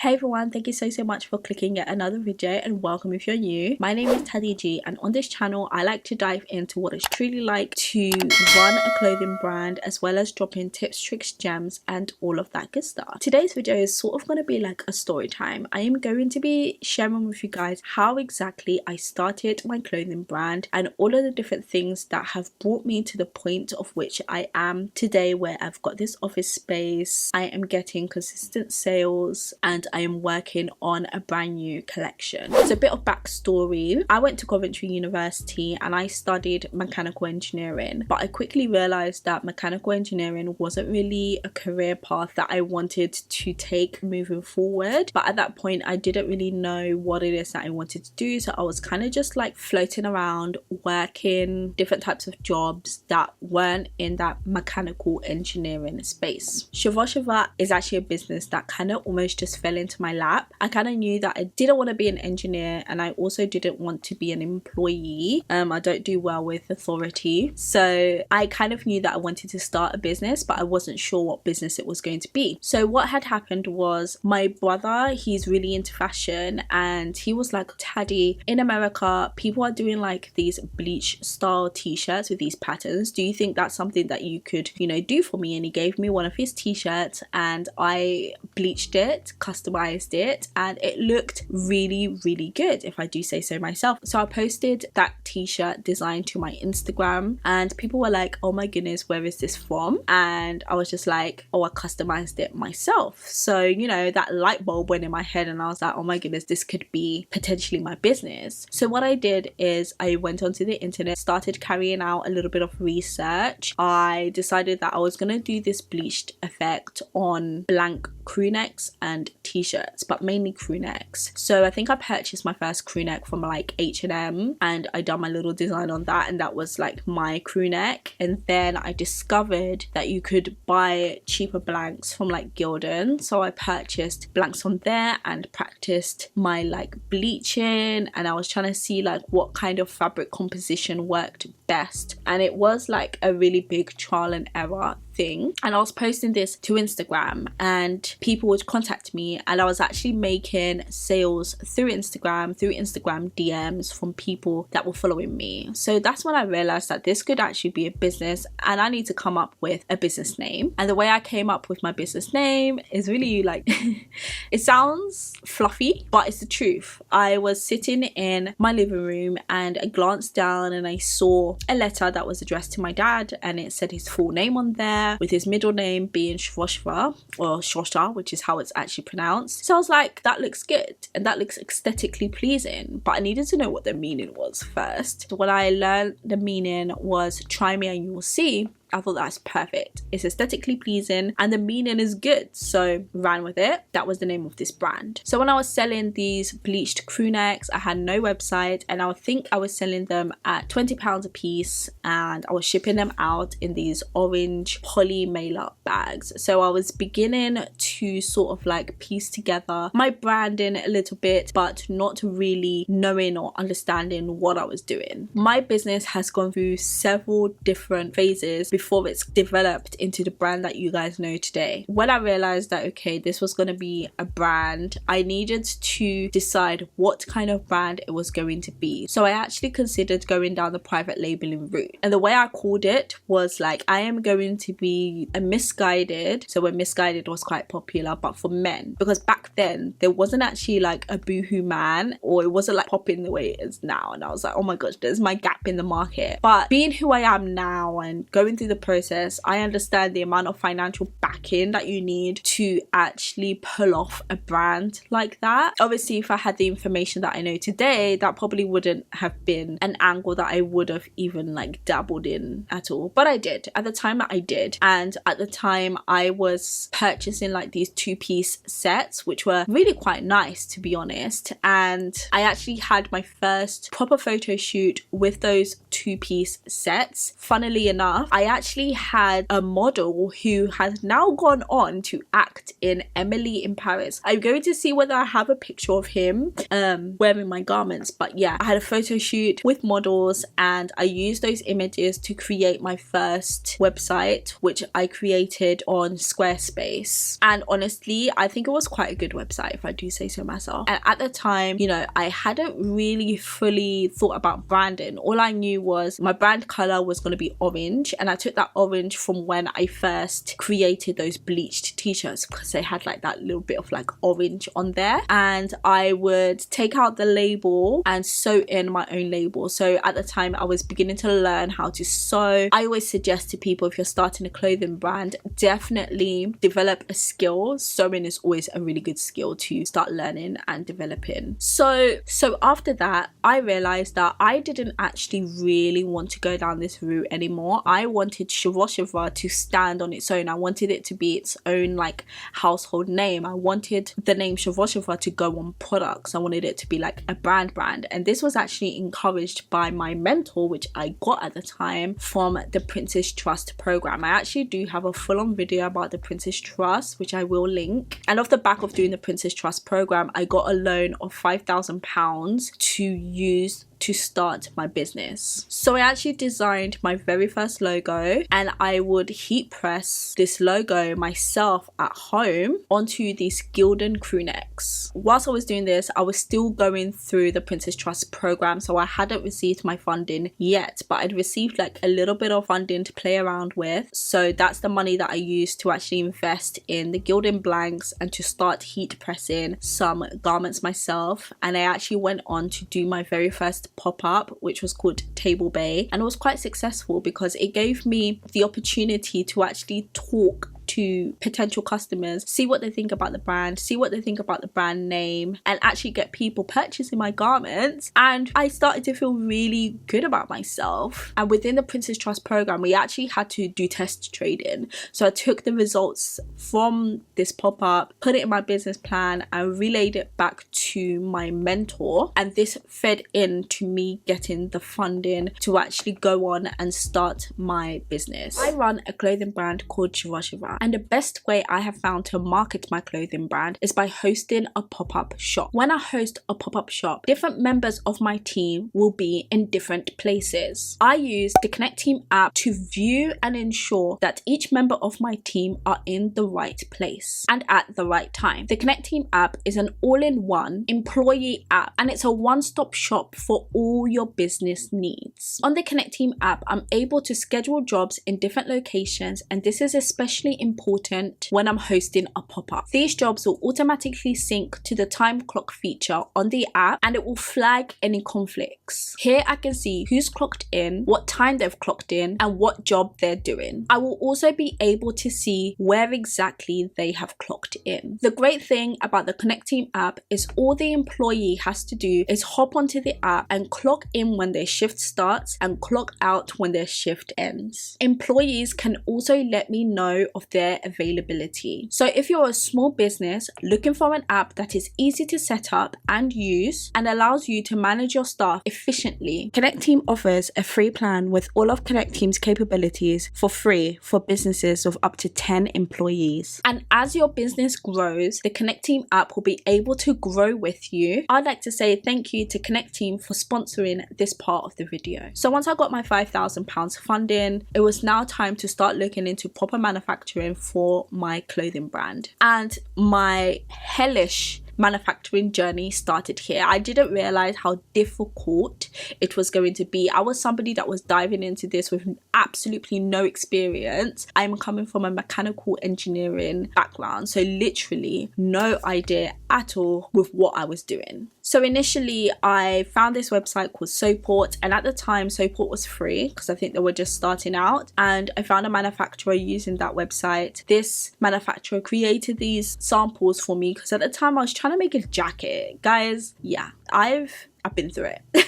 Hey everyone, thank you so much for clicking yet another video and welcome if you're new. My name is Taddy G and on this channel I like to dive into what it's truly like to run a clothing brand as well as drop in tips, tricks, gems and all of that good stuff. Today's video is sort of going to be like a story time. I am going to be sharing with you guys how exactly I started my clothing brand and all of the different things that have brought me to the point of which I am today, where I've got this office space, I am getting consistent sales and I am working on a brand new collection. So a bit of backstory. I went to Coventry University and I studied mechanical engineering, but I quickly realized that mechanical engineering wasn't really a career path that I wanted to take moving forward. But at that point I didn't really know what it is that I wanted to do, so I was kind of just like floating around working different types of jobs that weren't in that mechanical engineering space. Shopify is actually a business that kind of almost just fell into my lap. I kind of knew that I didn't want to be an engineer and I also didn't want to be an employee. I don't do well with authority, so I kind of knew that I wanted to start a business, but I wasn't sure what business it was going to be. So what had happened was my brother, he's really into fashion, and he was like, Taddy, in America people are doing like these bleach style t-shirts with these patterns. Do you think that's something that you could, do for me? And he gave me one of his t-shirts and I bleached it, customized it, and it looked really good, if I do say so myself. So I posted that t-shirt design to my Instagram and people were like, oh my goodness, where is this from? And I was just like, oh, I customized it myself. So that light bulb went in my head and I was like, oh my goodness, this could be potentially my business. So what I did is I went onto the internet, started carrying out a little bit of research. I decided that I was going to do this bleached effect on blank crew necks and t-shirts, but mainly crew necks. So I think I purchased my first crew neck from like H&M and I done my little design on that, and that was like my crew neck. And then I discovered that you could buy cheaper blanks from like Gildan, so I purchased blanks from there and practiced my like bleaching, and I was trying to see like what kind of fabric composition worked best, and it was like a really big trial and error thing. And I was posting this to Instagram and people would contact me, and I was actually making sales through Instagram DMs from people that were following me. So that's when I realized that this could actually be a business and I need to come up with a business name. And the way I came up with my business name is really like it sounds fluffy, but it's the truth. I was sitting in my living room and I glanced down and I saw a letter that was addressed to my dad, and it said his full name on there with his middle name being Shosha, or Shosha, which is how it's actually pronounced. So I was like, that looks good and that looks aesthetically pleasing, but I needed to know what the meaning was first. So when I learned the meaning was try me and you will see, I thought that's perfect. It's aesthetically pleasing and the meaning is good, so ran with it. That was the name of this brand. So when I was selling these bleached crew necks, I had no website, and I think I was selling them at £20 a piece, and I was shipping them out in these orange poly mailer bags. So I was beginning to sort of like piece together my branding a little bit, but not really knowing or understanding what I was doing. My business has gone through several different phases before it's developed into the brand that you guys know today. When I realized that okay, this was going to be a brand, I needed to decide what kind of brand it was going to be. So I actually considered going down the private labeling route, and the way I called it was like, I am going to be a misguided. So when misguided was quite popular, but for men, because back then there wasn't actually like a boohoo man, or it wasn't like popping the way it is now, and I was like, oh my gosh, there's my gap in the market. But being who I am now and going through the process, I understand the amount of financial backing that you need to actually pull off a brand like that. Obviously, if I had the information that I know today, that probably wouldn't have been an angle that I would have even like dabbled in at all. But I did. At the time I did. And at the time I was purchasing like these two-piece sets, which were really quite nice, to be honest. And I actually had my first proper photo shoot with those two-piece sets. Funnily enough, I actually had a model who has now gone on to act in Emily in Paris. I'm going to see whether I have a picture of him wearing my garments, but yeah, I had a photo shoot with models and I used those images to create my first website, which I created on Squarespace. And honestly, I think it was quite a good website, if I do say so myself. And at the time, you know, I hadn't really fully thought about branding. All I knew was my brand color was going to be orange, and I took that orange from when I first created those bleached t-shirts, because they had like that little bit of like orange on there, and I would take out the label and sew in my own label. So at the time I was beginning to learn how to sew. I always suggest to people, if you're starting a clothing brand, definitely develop a skill. Sewing is always a really good skill to start learning and developing. So after that, I realized that I didn't actually really want to go down this route anymore. I wanted Shopify to stand on its own. I wanted it to be its own like household name. I wanted the name Shopify to go on products. I wanted it to be like a brand, and this was actually encouraged by my mentor, which I got at the time from the Princess Trust program. I actually do have a full-on video about the Princess Trust, which I will link. And off the back of doing the Princess Trust program, I got a loan of £5,000 to use to start my business. So I actually designed my very first logo, and I would heat press this logo myself at home onto these Gildan crew necks. Whilst I was doing this, I was still going through the Princess Trust program, so I hadn't received my funding yet, but I'd received like a little bit of funding to play around with. So that's the money that I used to actually invest in the Gildan blanks and to start heat pressing some garments myself. And I actually went on to do my very first pop-up, which was called Table Bay, and it was quite successful because it gave me the opportunity to actually talk to potential customers, see what they think about the brand, see what they think about the brand name, and actually get people purchasing my garments. And I started to feel really good about myself. And within the Princess Trust program, we actually had to do test trading. So I took the results from this pop-up, put it in my business plan, and relayed it back to my mentor, and this fed into me getting the funding to actually go on and start my business. I run a clothing brand called Shopify, and the best way I have found to market my clothing brand is by hosting a pop-up shop. When I host a pop-up shop, different members of my team will be in different places. I use the Connect Team app to view and ensure that each member of my team are in the right place and at the right time. The Connect Team app is an all-in-one employee app, and it's a one-stop shop for all your business needs. On the Connect Team app, I'm able to schedule jobs in different locations, and this is especially important when I'm hosting a pop-up. These jobs will automatically sync to the time clock feature on the app, and it will flag any conflicts. Here I can see who's clocked in, what time they've clocked in, and what job they're doing. I will also be able to see where exactly they have clocked in. The great thing about the Connect Team app is all the employee has to do is hop onto the app and clock in when their shift starts and clock out when their shift ends. Employees can also let me know of their availability. So if you're a small business looking for an app that is easy to set up and use and allows you to manage your staff efficiently, Connect Team offers a free plan with all of Connect Team's capabilities for free for businesses of up to 10 employees. And as your business grows, the Connect Team app will be able to grow with you. I'd like to say thank you to Connect Team for sponsoring this part of the video. So once I got my £5,000 funding, it was now time to start looking into proper manufacturing for my clothing brand. And my hellish manufacturing journey started here. I didn't realize how difficult it was going to be. I was somebody that was diving into this with absolutely no experience. I'm coming from a mechanical engineering background, so literally no idea at all with what I was doing. So initially I found this website called Sewport, and at the time Sewport was free because I think they were just starting out, and I found a manufacturer using that website. This manufacturer created these samples for me because at the time I was trying to make a jacket. Guys, yeah, I've been through it.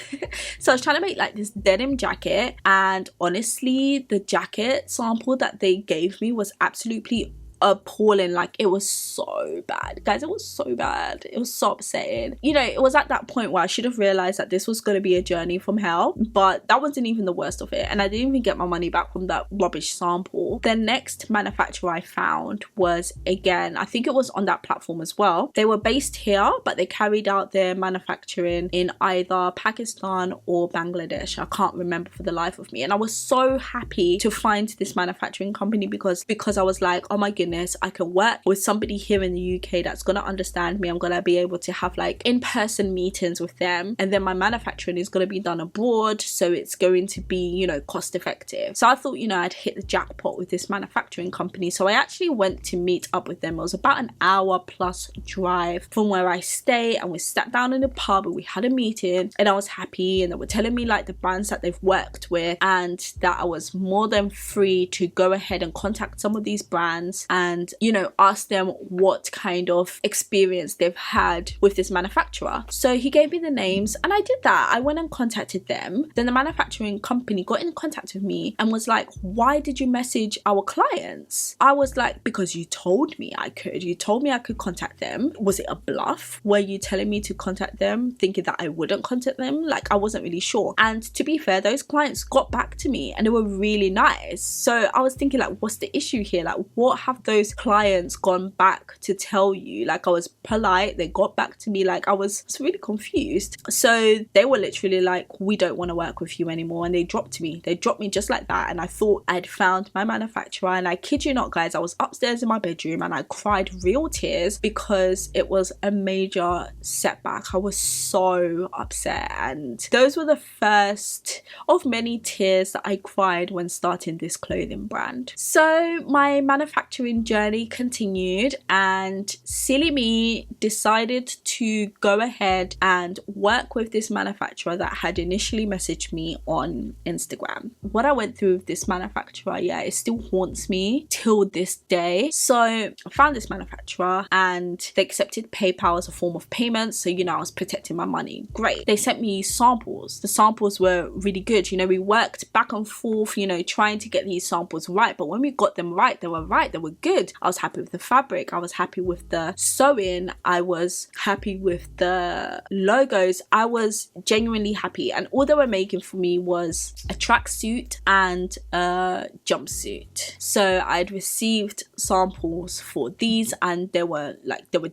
So I was trying to make like this denim jacket, and honestly the jacket sample that they gave me was absolutely appalling. Like, it was so bad, guys. It was so bad. It was so upsetting. You know, it was at that point where I should have realized that this was going to be a journey from hell, but that wasn't even the worst of it, and I didn't even get my money back from that rubbish sample. The next manufacturer I found was, again, I think it was on that platform as well. They were based here, but they carried out their manufacturing in either Pakistan or Bangladesh. I can't remember for the life of me, and I was so happy to find this manufacturing company because I was like, oh my goodness, I can work with somebody here in the UK that's gonna understand me. I'm gonna be able to have like in-person meetings with them, and then my manufacturing is gonna be done abroad, so it's going to be, you know, cost effective. So I thought, you know, I'd hit the jackpot with this manufacturing company. So I actually went to meet up with them. It was about an hour plus drive from where I stay, and we sat down in the pub and we had a meeting, and I was happy, and they were telling me like the brands that they've worked with, and that I was more than free to go ahead and contact some of these brands and, you know, ask them what kind of experience they've had with this manufacturer. So he gave me the names, and I did that. I went and contacted them. Then the manufacturing company got in contact with me and was like, why did you message our clients? I was like, because you told me I could. You told me I could contact them. Was it a bluff? Were you telling me to contact them thinking that I wouldn't contact them? Like, I wasn't really sure. And to be fair, those clients got back to me and they were really nice. So I was thinking, like, what's the issue here? Like, what have those clients gone back to tell you? Like, I was polite. They got back to me. Like, I was really confused. So they were literally like, we don't want to work with you anymore. And they dropped me. They dropped me just like that. And I thought I'd found my manufacturer. And I kid you not, guys, I was upstairs in my bedroom and I cried real tears because it was a major setback. I was so upset. And those were the first of many tears that I cried when starting this clothing brand. So my manufacturing journey continued, and silly me decided to go ahead and work with this manufacturer that had initially messaged me on Instagram. What I went through with this manufacturer, yeah, it still haunts me till this day. So I found this manufacturer and they accepted PayPal as a form of payment. So, you know, I was protecting my money. Great. They sent me samples. The samples were really good. You know, we worked back and forth, you know, trying to get these samples right. But when we got them right, they were right. They were good. I was happy with the fabric. I was happy with the sewing. I was happy with the logos. I was genuinely happy. And all they were making for me was a tracksuit and a jumpsuit. So I'd received samples for these and they were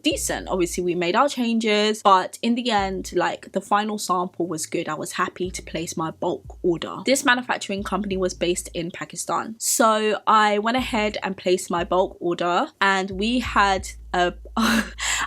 decent. Obviously we made our changes, but in the end, like, the final sample was good. I was happy to place my bulk order. This manufacturing company was based in Pakistan. So I went ahead and placed my bulk order, and we had a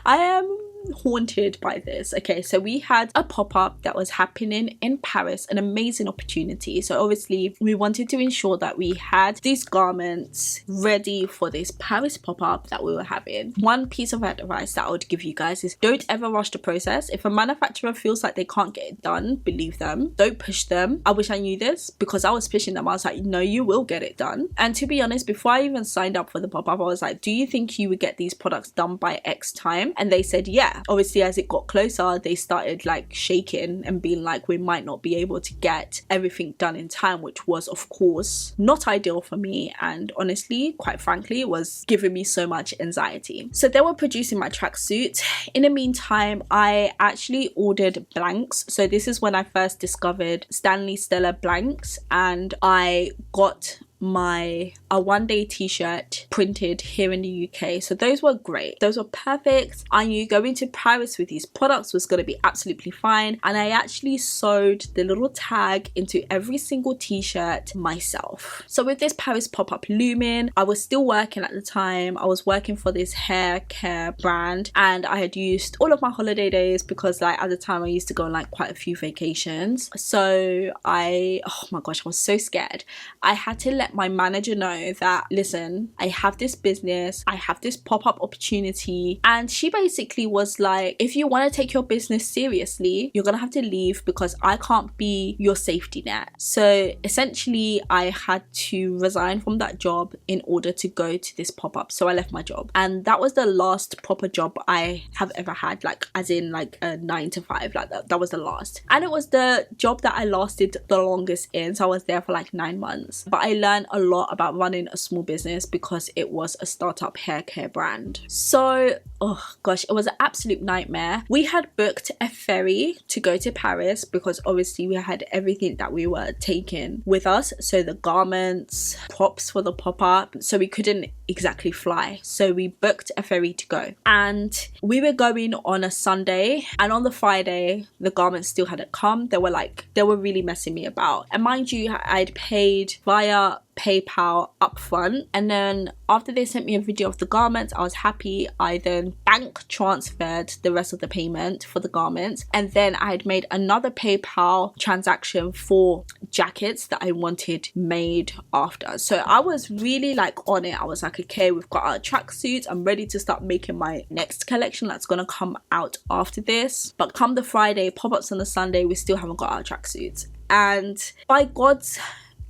I am haunted by this. Okay, so we had a pop-up that was happening in Paris, an amazing opportunity. So obviously we wanted to ensure that we had these garments ready for this Paris pop-up that we were having. One piece of advice that I would give you guys is don't ever rush the process. If a manufacturer feels like they can't get it done, believe them. Don't push them. I wish I knew this because I was pushing them. I was like, no, you will get it done. And to be honest, before I even signed up for the pop-up, I was like, do you think you would get these products done by X time? And they said yeah. Obviously, as it got closer, they started like shaking and being like, we might not be able to get everything done in time, which was of course not ideal for me, and honestly, quite frankly, it was giving me so much anxiety. So they were producing my tracksuit. In the meantime, I actually ordered blanks. So this is when I first discovered Stanley Stella blanks, and I got a one-day t-shirt printed here in the UK. So those were great. Those were perfect. I knew going to Paris with these products was going to be absolutely fine. And I actually sewed the little tag into every single t-shirt myself. So with this Paris pop-up looming, I was still working at the time. I was working for this hair care brand, and I had used all of my holiday days because like at the time I used to go on like quite a few vacations. So oh my gosh, I was so scared. I had to let my manager know that, listen, I have this business, I have this pop-up opportunity, and she basically was like, if you want to take your business seriously, you're gonna have to leave because I can't be your safety net. So essentially I had to resign from that job in order to go to this pop-up. So I left my job, and that was the last proper job I have ever had, like as in like a 9 to 5, like that was the last, and it was the job that I lasted the longest in. So I was there for like 9 months, but I learned learned a lot about running a small business because it was a startup hair care brand. So, oh gosh, it was an absolute nightmare. We had booked a ferry to go to Paris because obviously we had everything that we were taking with us. So the garments, props for the pop-up. So we couldn't exactly fly. So we booked a ferry to go. And we were going on a Sunday, and on the Friday, the garments still hadn't come. They were really messing me about. And mind you, I'd paid via PayPal upfront, and then after they sent me a video of the garments, I was happy. I then bank transferred the rest of the payment for the garments, and then I had made another PayPal transaction for jackets that I wanted made after. So I was really like on it. I was like, okay, we've got our tracksuits, I'm ready to start making my next collection that's gonna come out after this. But come the Friday, pop-ups on the Sunday, we still haven't got our tracksuits. And by God's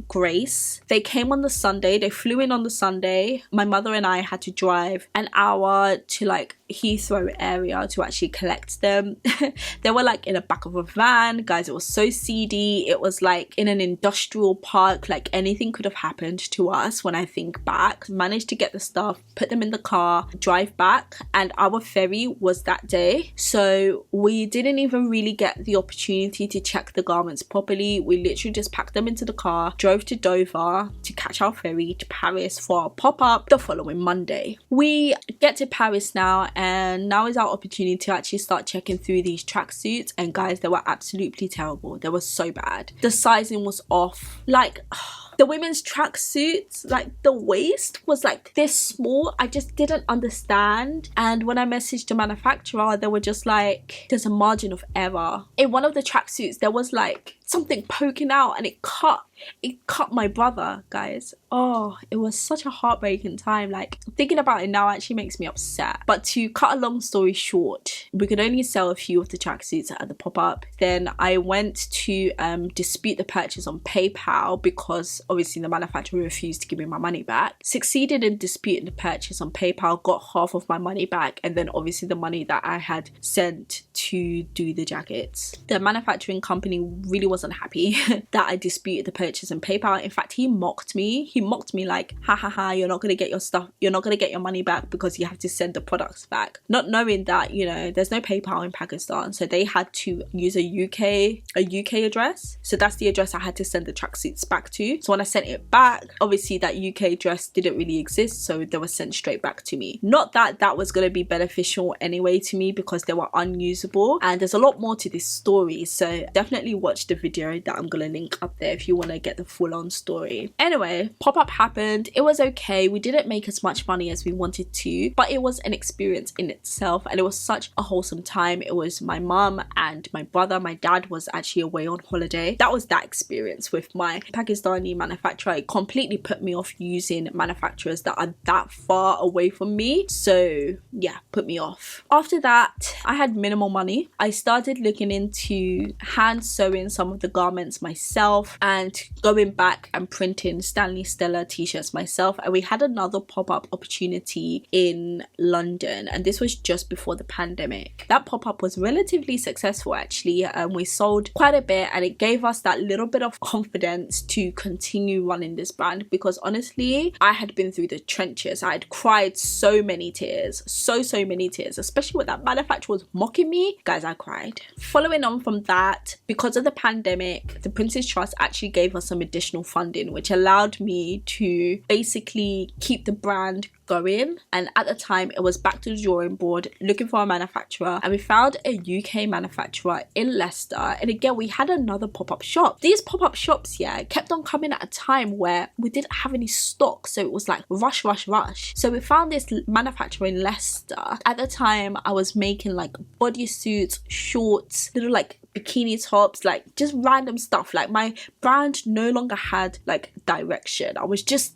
grace, they came on the Sunday. They flew in on the Sunday. My mother and I had to drive an hour to like Heathrow area to actually collect them. They were like in the back of a van, guys. It was so seedy. It was like in an industrial park. Like anything could have happened to us. When I think back, managed to get the stuff, put them in the car, drive back, and our ferry was that day, so we didn't even really get the opportunity to check the garments properly. We literally just packed them into the car, drove to Dover to catch our ferry to Paris for our pop-up the following Monday. We get to Paris now, and now is our opportunity to actually start checking through these tracksuits. And guys, they were absolutely terrible. They were so bad. The sizing was off. Like, the women's tracksuits, like the waist was like this small. I just didn't understand. And when I messaged the manufacturer, they were just like, there's a margin of error. In one of the tracksuits, there was like something poking out, and it cut my brother, guys. Oh, it was such a heartbreaking time. Like, thinking about it now actually makes me upset. But to cut a long story short, we could only sell a few of the tracksuits at the pop-up. Then I went to dispute the purchase on PayPal because obviously the manufacturer refused to give me my money back. Succeeded in disputing the purchase on PayPal, got half of my money back, and then obviously the money that I had sent to do the jackets. The manufacturing company really wasn't happy that I disputed the purchase on PayPal. In fact, he mocked me like, ha ha ha, you're not gonna get your stuff, you're not gonna get your money back because you have to send the products back, not knowing that, you know, there's no PayPal in Pakistan, so they had to use a UK address. So that's the address I had to send the tracksuits back to. So when I sent it back, obviously that UK address didn't really exist, so they were sent straight back to me. Not that that was going to be beneficial anyway to me, because they were unusable. And there's a lot more to this story, so definitely watch the video that I'm going to link up there if you want to get the full-on story. Anyway, pop-up happened. It was okay. We didn't make as much money as we wanted to, but it was an experience in itself, and it was such a wholesome time. It was my mum and my brother. My dad was actually away on holiday. That was that experience with my Pakistani manufacturer. It completely put me off using manufacturers that are that far away from me. So yeah, put me off. After that, I had minimal money. I started looking into hand sewing some of the garments myself and going back and printing Stanley Stella t-shirts myself. And we had another pop-up opportunity in London, and this was just before the pandemic. That pop-up was relatively successful actually. We sold quite a bit, and it gave us that little bit of confidence to continue running this brand, because honestly, I had been through the trenches. I had cried so many tears, so many tears, especially when that manufacturer was mocking me. Guys, I cried. Following on from that, because of the pandemic, the Prince's Trust actually gave us some additional funding, which allowed me to basically keep the brand going. And at the time, it was back to the drawing board, looking for a manufacturer, and we found a UK manufacturer in Leicester. And again, we had another pop-up shop. These pop-up shops, yeah, kept on coming at a time where we didn't have any stock, so it was like rush. So we found this manufacturer in Leicester. At the time, I was making like bodysuits, shorts, little like bikini tops, like just random stuff. Like my brand no longer had like direction. I was just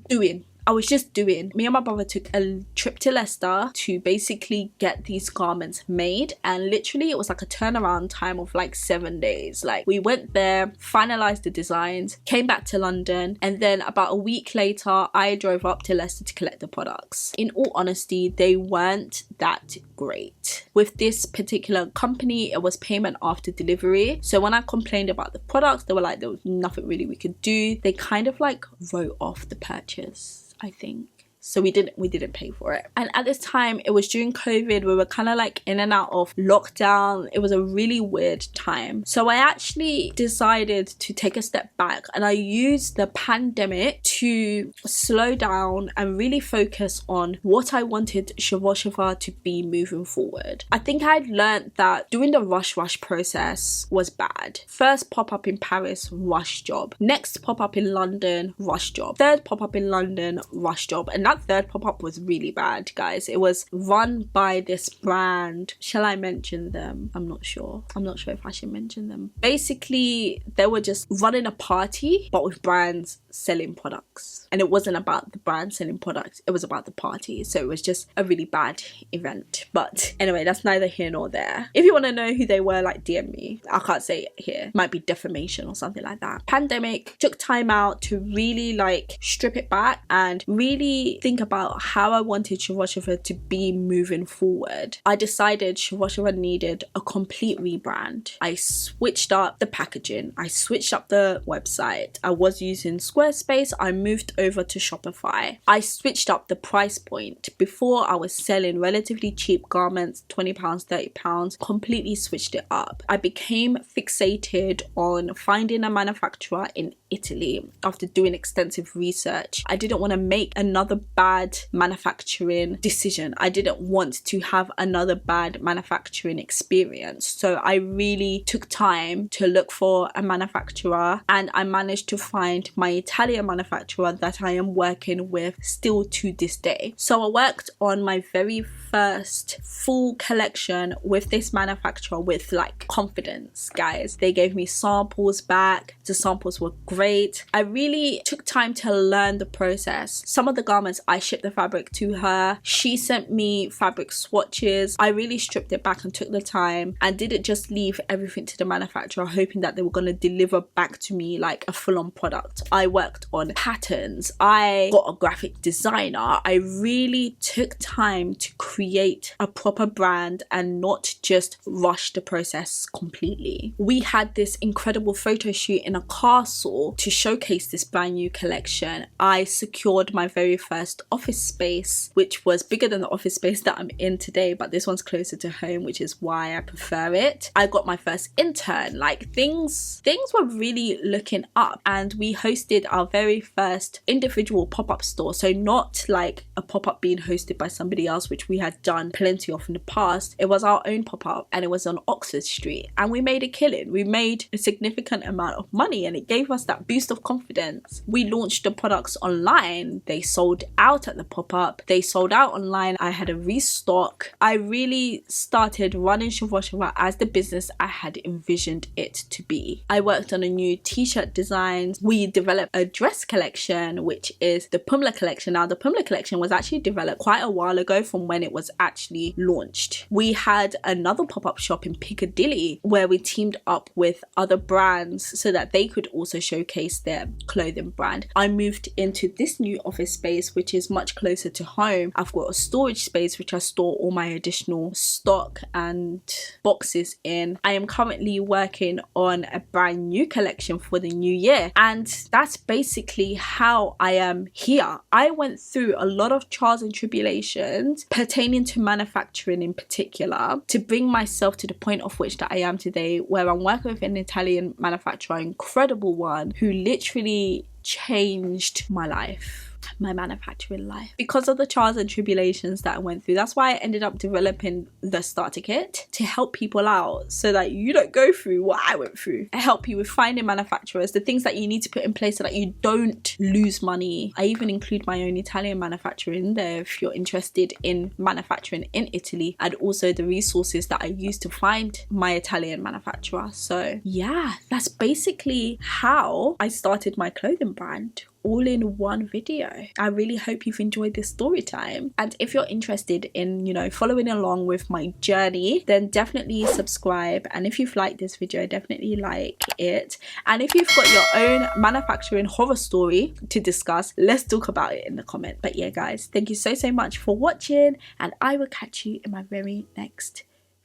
doing. Me and my brother took a trip to Leicester to basically get these garments made, and literally it was like a turnaround time of like 7 days. Like, we went there, finalized the designs, came back to London, and then about a week later I drove up to Leicester to collect the products. In all honesty, they weren't that great. with this particular company, it was payment after delivery. So when I complained about the products, they were like, there was nothing really we could do. They kind of like wrote off the purchase, I think. So we didn't pay for it. And at this time, it was during COVID. We were kind of like in and out of lockdown. It was a really weird time. So I actually decided to take a step back, and I used the pandemic to slow down and really focus on what I wanted Shopify to be moving forward. I think I'd learned that doing the rush process was bad. First pop-up in Paris, rush job. Next pop-up in London, rush job. Third pop-up in London, rush job. And that third pop-up was really bad, guys. It was run by this brand. Shall I mention them? I'm not sure if I should mention them. Basically, they were just running a party but with brands selling products, and it wasn't about the brand selling products, it was about the party. So it was just a really bad event. But anyway, that's neither here nor there. If you want to know who they were, like, DM me. I can't say it here, might be defamation or something like that. Pandemic, took time out to really like strip it back and really think about how I wanted Shopify to be moving forward. I decided Shopify needed a complete rebrand. I switched up the packaging, I switched up the website. I was using Squarespace, I moved over to Shopify. I switched up the price point. Before, I was selling relatively cheap garments, £20, £30, completely switched it up. I became fixated on finding a manufacturer in Italy after doing extensive research. I didn't want to make another bad manufacturing decision. I didn't want to have another bad manufacturing experience. So I really took time to look for a manufacturer, and I managed to find my Italian manufacturer that I am working with still to this day. So I worked on my very first full collection with this manufacturer with like confidence, guys. They gave me samples back. The samples were great. I really took time to learn the process. Some of the garments I shipped the fabric to her. She sent me fabric swatches. I really stripped it back and took the time and didn't just leave everything to the manufacturer hoping that they were going to deliver back to me like a full-on product. I worked on patterns. I got a graphic designer. I really took time to create a proper brand and not just rush the process completely. We had this incredible photo shoot in a castle to showcase this brand new collection. I secured my very first office space, which was bigger than the office space that I'm in today, but this one's closer to home, which is why I prefer it. I got my first intern. Like, things were really looking up, and we hosted our very first individual pop-up store. So not like a pop-up being hosted by somebody else, which we had done plenty of in the past. It was our own pop-up, and it was on Oxford Street, and we made a killing. We made a significant amount of money, and it gave us that boost of confidence. We launched the products online. They sold out at the pop-up. They sold out online. I had a restock. I really started running Shopify as the business I had envisioned it to be. I worked on a new t-shirt design. We developed a dress collection, which is the Pumla collection. Now, the Pumla collection was actually developed quite a while ago from when it was actually launched. We had another pop-up shop in Piccadilly where we teamed up with other brands so that they could also showcase their clothing brand. I moved into this new office space, which is much closer to home. I've got a storage space which I store all my additional stock and boxes in. I am currently working on a brand new collection for the new year, and that's basically how I am here. I went through a lot of trials and tribulations pertaining to manufacturing in particular to bring myself to the point of which that I am today, where I'm working with an Italian manufacturer, incredible one, who literally changed my life, my manufacturing life, because of the trials and tribulations that I went through. That's why I ended up developing the starter kit to help people out so that you don't go through what I went through. I help you with finding manufacturers, the things that you need to put in place so that you don't lose money. I even include my own Italian manufacturer in there if you're interested in manufacturing in Italy, and also the resources that I use to find my Italian manufacturer. So yeah, that's basically how I started my clothing brand, all in one video. I really hope you've enjoyed this story time, and if you're interested in, you know, following along with my journey, then definitely subscribe. And if you've liked this video, definitely like it. And if you've got your own manufacturing horror story to discuss, let's talk about it in the comment. But yeah, guys, thank you so much for watching, and I will catch you in my very next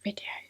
videos.